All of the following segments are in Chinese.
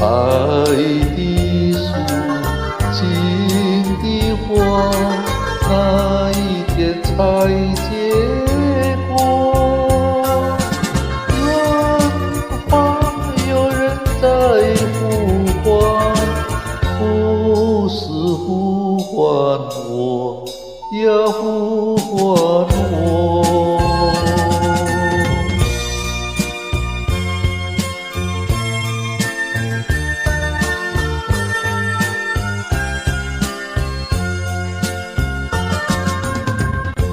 爱的树，情的花，哪一天才结果？远方有人在呼唤，不是呼唤我，要呼唤我。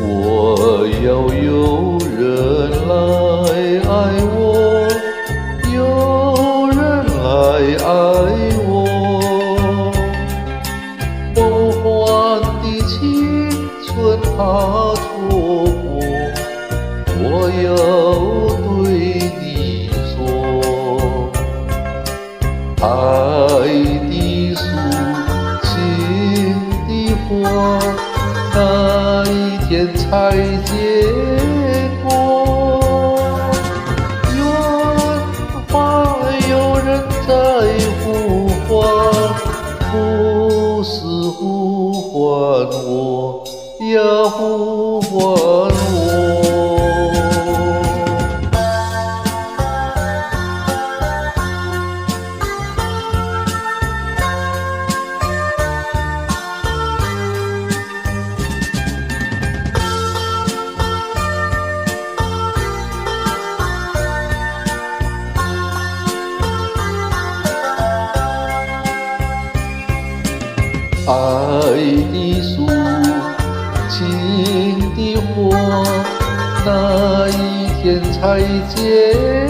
我要有人来爱我，有人来爱我。梦幻的青春它错过，我要对你说，爱的树，情的花，哪一天才结果？远方有人在呼唤，不是呼唤我，要呼唤我。爱的树，情的花，哪一天才结